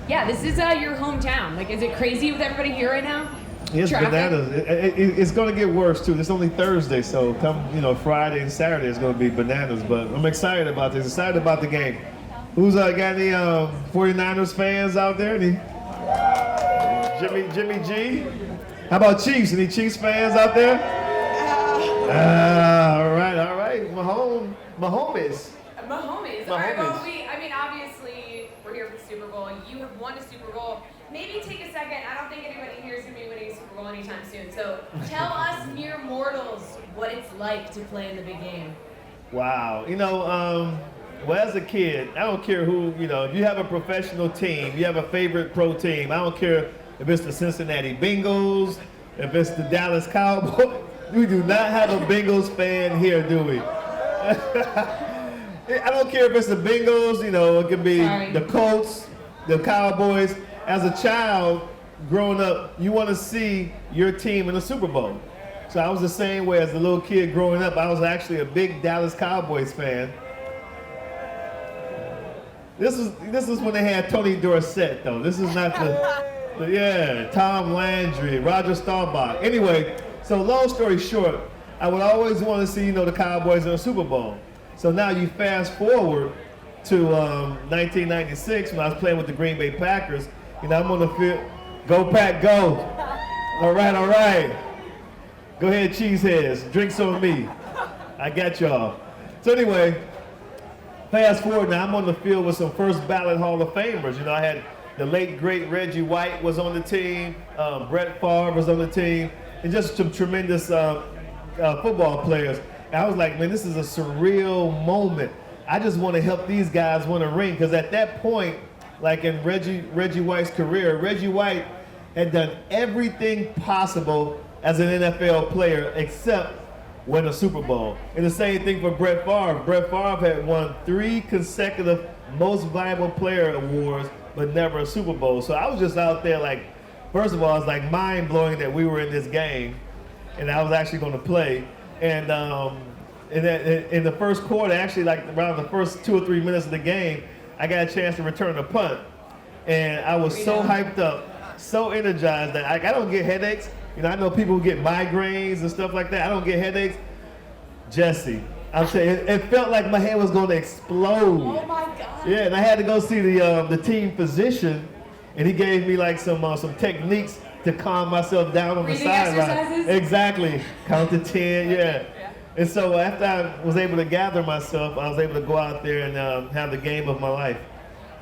Yeah, this is your hometown. Like, is it crazy with everybody here right now? It's Traffic? bananas. It's going to get worse too. It's only Thursday, so come Friday and Saturday is going to be bananas. But I'm excited about this. Excited about the game. Who's got any 49ers fans out there? Any Jimmy G? How about Chiefs? Any Chiefs fans out there? All right. Mahomes. Mahomes. All right, well, obviously, we're here for the Super Bowl. You have won a Super Bowl. Maybe take a second. I don't think anybody here is going to be winning a Super Bowl anytime soon. So tell us mere mortals what it's like to play in the big game. Wow. Well, as a kid, I don't care who, if you have a professional team, you have a favorite pro team, I don't care if it's the Cincinnati Bengals, if it's the Dallas Cowboys. We do not have a Bengals fan here, do we? I don't care if it's the Bengals, it could be the Colts, the Cowboys. As a child, growing up, you want to see your team in the Super Bowl. So I was the same way as a little kid growing up. I was actually a big Dallas Cowboys fan. This is when they had Tony Dorsett, though. This is not Tom Landry, Roger Staubach. Anyway, so long story short, I would always want to see, the Cowboys in a Super Bowl. So now you fast forward to 1996 when I was playing with the Green Bay Packers. I'm on the field. Go Pack, go! All right. Go ahead, cheeseheads. Drinks on me. I got y'all. So anyway, fast forward now, I'm on the field with some first ballot Hall of Famers. I had the late, great Reggie White was on the team. Brett Favre was on the team. And just some tremendous football players. And I was like, man, this is a surreal moment. I just want to help these guys win a ring. Because at that point, like in Reggie White's career, Reggie White had done everything possible as an NFL player except win a Super Bowl. And the same thing for Brett Favre. Brett Favre had won 3 consecutive Most Valuable Player awards, but never a Super Bowl. So I was just out there like, first of all, it's like mind-blowing that we were in this game and I was actually going to play. And in the first quarter, actually like around the first 2 or 3 minutes of the game, I got a chance to return a punt. And I was so hyped up, so energized that I don't get headaches. I know people who get migraines and stuff like that. I don't get headaches. Jesse, I'm saying it felt like my head was going to explode. Oh my God. Yeah, and I had to go see the team physician, and he gave me like some techniques to calm myself down on the sideline. Exactly. Count to 10. Yeah. And so after I was able to gather myself, I was able to go out there and have the game of my life.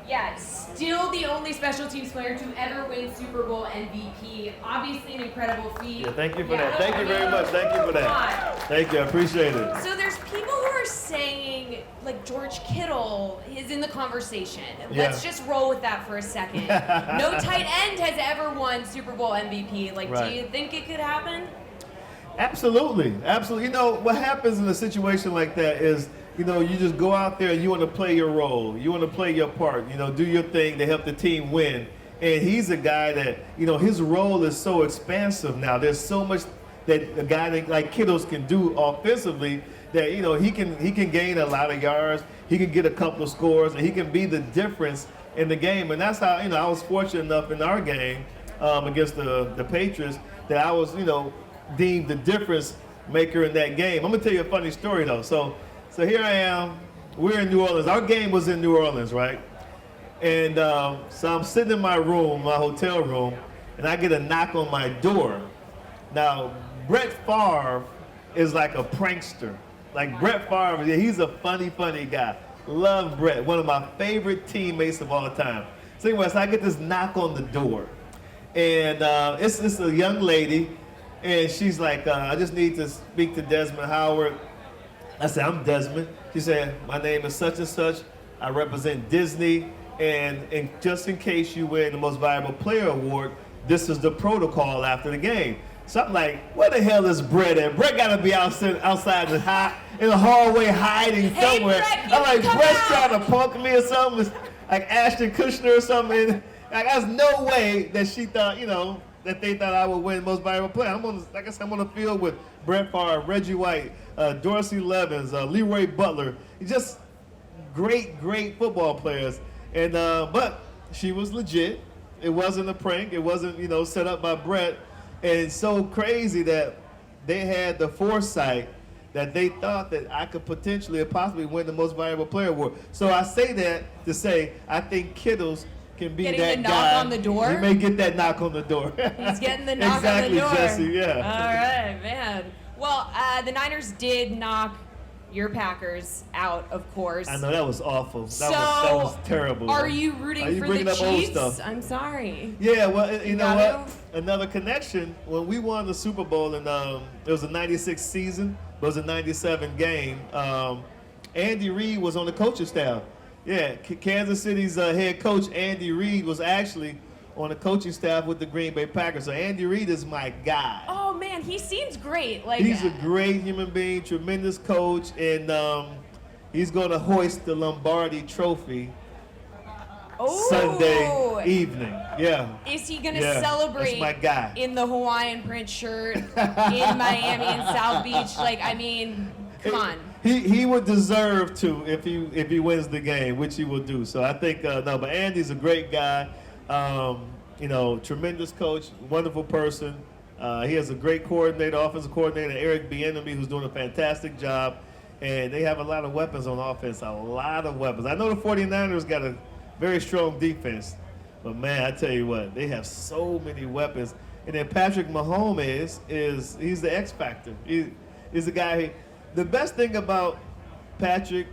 Yeah, still the only special teams player to ever win Super Bowl MVP. Obviously an incredible feat. Yeah, thank you for that. Thank you very much. Thank you for that. Thank you. I appreciate it. So there's people who are saying, like, George Kittle is in the conversation. Let's just roll with that for a second. No tight end has ever won Super Bowl MVP. Like, do you think it could happen? Absolutely. What happens in a situation like that is, you just go out there and you want to play your role. You want to play your part, do your thing to help the team win. And he's a guy that, his role is so expansive now. There's so much that a guy like Kittles can do offensively that, he can gain a lot of yards. He can get a couple of scores and he can be the difference in the game. And that's how, I was fortunate enough in our game against the Patriots that I was, deemed the difference maker in that game. I'm going to tell you a funny story though. So here I am, we're in New Orleans. Our game was in New Orleans, right? And so I'm sitting in my room, my hotel room, and I get a knock on my door. Now, Brett Favre is like a prankster. Like Brett Favre, he's a funny guy. Love Brett, one of my favorite teammates of all time. So anyways, I get this knock on the door. And it's a young lady, and she's like, I just need to speak to Desmond Howard. I said, I'm Desmond. She said, my name is such and such. I represent Disney. And just in case you win the Most Valuable Player Award, this is the protocol after the game. So I'm like, where the hell is Brett at? Brett got to be outside in the hallway hiding somewhere. Brett, I'm like, Brett's trying to punk me or something. Like Ashton Kutcher or something. Like, there's no way that she thought, that they thought I would win Most Valuable Player. I'm on the field with Brett Favre, Reggie White, Dorsey Levens, Leroy Butler. Just great football players. And but she was legit. It wasn't a prank. It wasn't, set up by Brett. And it's so crazy that they had the foresight that they thought that I could potentially or possibly win the Most Valuable Player award. So I say that to say I think Kittles can be getting that the guy. knock on the door? He may get that knock on the door. He's getting the knock exactly, on the door. Jesse, yeah. All right, man. Well, the Niners did knock your Packers out, of course. I know, that was awful. That was terrible. Are you rooting for the Chiefs? I'm sorry. Yeah, well, you know what? Another connection. When we won the Super Bowl, and it was a 96 season, but it was a 97 game, Andy Reid was on the coaching staff. Yeah, Kansas City's head coach, Andy Reid, was actually on the coaching staff with the Green Bay Packers. So Andy Reid is my guy. Oh man, he seems great. He's a great human being, tremendous coach, and he's going to hoist the Lombardi Trophy Sunday evening. Yeah. Is he going to celebrate that's my guy. In the Hawaiian print shirt in Miami and South Beach? Come on. He would deserve to if he wins the game, which he will do. So I think but Andy's a great guy. Tremendous coach, wonderful person. He has a great coordinator, offensive coordinator, Eric Bieniemy, who's doing a fantastic job. And they have a lot of weapons on offense, a lot of weapons. I know the 49ers got a very strong defense, but man, I tell you what, they have so many weapons. And then Patrick Mahomes he's the X factor. He's the guy. The best thing about Patrick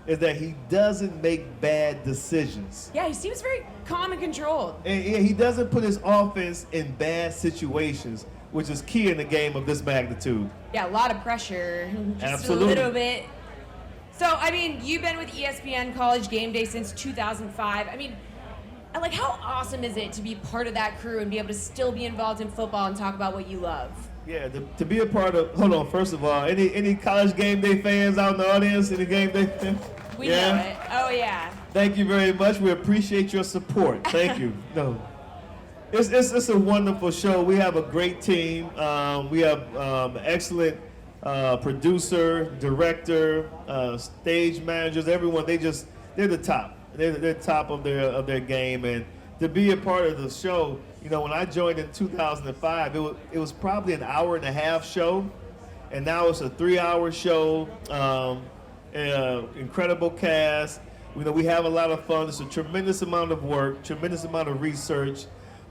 is that he doesn't make bad decisions. Yeah, he seems very calm and controlled. And he doesn't put his offense in bad situations, which is key in a game of this magnitude. Yeah, a lot of pressure. Just Absolutely. A little bit. So, you've been with ESPN College Game Day since 2005. How awesome is it to be part of that crew and be able to still be involved in football and talk about what you love? Yeah, to be a part of, hold on, first of all, any College Game Day fans out in the audience? Any Game Day fans? We know it. Oh, yeah. Thank you very much. We appreciate your support. Thank you. No, it's a wonderful show. We have a great team. We have excellent producer, director, stage managers, everyone. They're the top. They're top of their game. And to be a part of the show, when I joined in 2005, it was probably an hour and a half show, and now it's a 3-hour show. Incredible cast. We have a lot of fun. It's a tremendous amount of work, tremendous amount of research.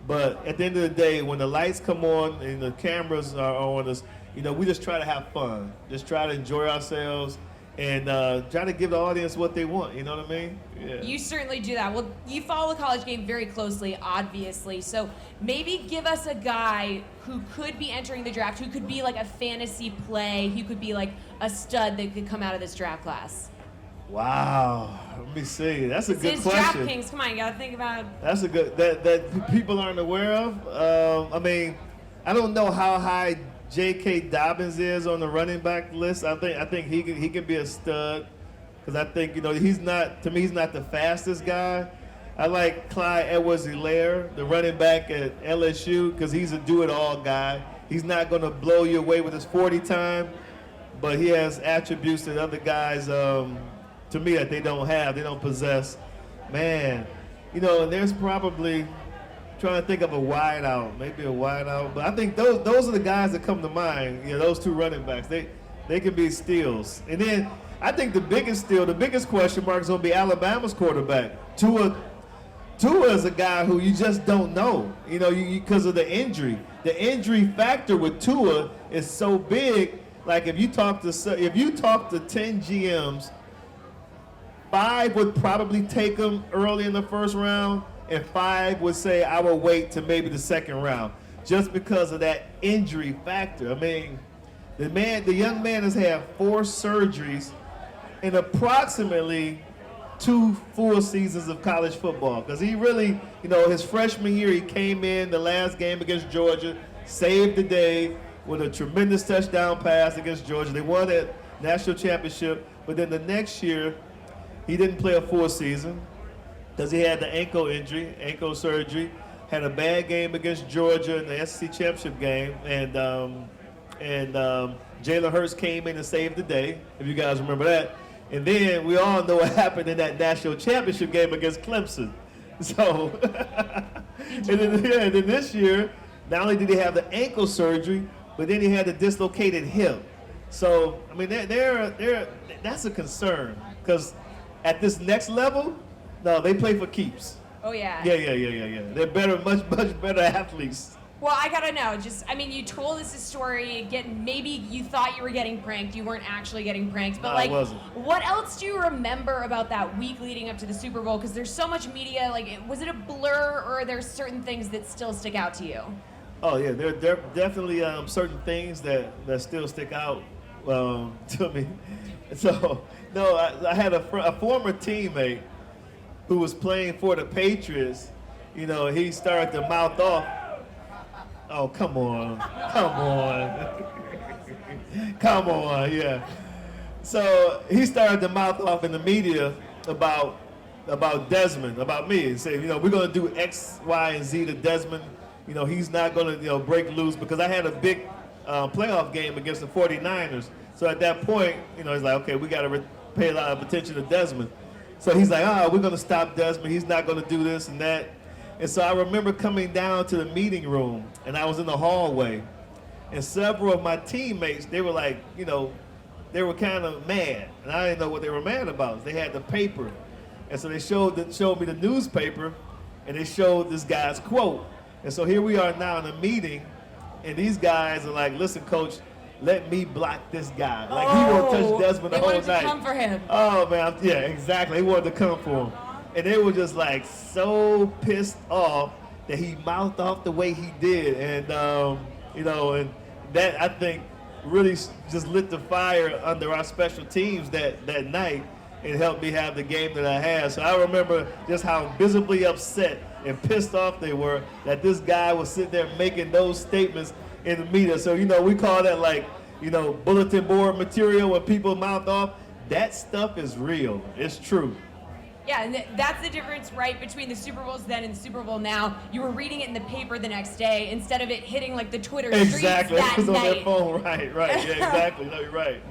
But at the end of the day, when the lights come on and the cameras are on us, we just try to have fun. Just try to enjoy ourselves and try to give the audience what they want. You know what I mean? Yeah. You certainly do that. Well, you follow the college game very closely, obviously. So maybe give us a guy who could be entering the draft, who could be like a fantasy play, who could be like a stud that could come out of this draft class. Wow. Let me see. That's a good question. DraftKings. Come on, you gotta think about. That's a good that people aren't aware of. I don't know how high J.K. Dobbins is on the running back list. I think he can be a stud, because I think he's not the fastest guy. I like Clyde Edwards-Helaire, the running back at LSU, because he's a do-it-all guy. He's not going to blow you away with his 40 time, but he has attributes that other guys, to me, that they don't possess. Man, and there's probably, trying to think of a wideout, maybe a wideout, but I think those are the guys that come to mind. Those two running backs, they can be steals. And then I think the biggest question mark is going to be Alabama's quarterback. Tua is a guy who you just don't know, because of the injury. The injury factor with Tua is so big. Like if you talk to 10 GMs, 5 would probably take him early in the first round, and 5 would say, I will wait to maybe the second round, just because of that injury factor. The young man has had 4 surgeries in approximately 2 full seasons of college football. Because he really, his freshman year, he came in the last game against Georgia, saved the day with a tremendous touchdown pass against Georgia. They won that national championship, but then the next year, he didn't play a full season because he had the ankle surgery, had a bad game against Georgia in the SEC championship game, and Jalen Hurts came in and saved the day, if you guys remember that. And then we all know what happened in that national championship game against Clemson. So, and then this year, not only did he have the ankle surgery, but then he had the dislocated hip. So, I mean, that's a concern because at this next level, no, they play for keeps. Oh, yeah. Yeah. They're better, much better athletes. Well, I gotta know. You told us a story. Again, maybe you thought you were getting pranked. You weren't actually getting pranked. But, I wasn't. What else do you remember about that week leading up to the Super Bowl? Because there's so much media. Was it a blur, or are there certain things that still stick out to you? Oh, yeah. There are definitely certain things that still stick out to me. So, no, I had a former teammate who was playing for the Patriots. He started to mouth off. Oh, come on, yeah. So he started to mouth off in the media about Desmond, about me, and say, we're going to do X, Y, and Z to Desmond. He's not going to, break loose, because I had a big playoff game against the 49ers. So at that point, he's like, okay, we got to pay a lot of attention to Desmond. So he's like, we're going to stop Desmond. He's not going to do this and that. And so I remember coming down to the meeting room, and I was in the hallway, and several of my teammates, they were like, they were kind of mad, and I didn't know what they were mad about. They had the paper, and so they showed me the newspaper, and they showed this guy's quote. And so here we are now in a meeting, and these guys are like, listen, coach, let me block this guy. Like, he won't touch Desmond the whole night. They wanted to come for him. Oh, man, yeah, exactly. They wanted to come for him. And they were just like so pissed off that he mouthed off the way he did. And, and that, I think, really just lit the fire under our special teams that night and helped me have the game that I had. So I remember just how visibly upset and pissed off they were that this guy was sitting there making those statements in the media. So, we call that bulletin board material when people mouth off. That stuff is real. It's true. Yeah, and that's the difference, right, between the Super Bowls then and the Super Bowl now. You were reading it in the paper the next day instead of it hitting the Twitter streets that night. Exactly, it was on their phone, right, yeah, exactly, no, you're right.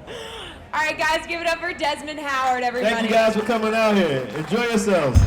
All right, guys, give it up for Desmond Howard, everybody. Thank you guys for coming out here. Enjoy yourselves.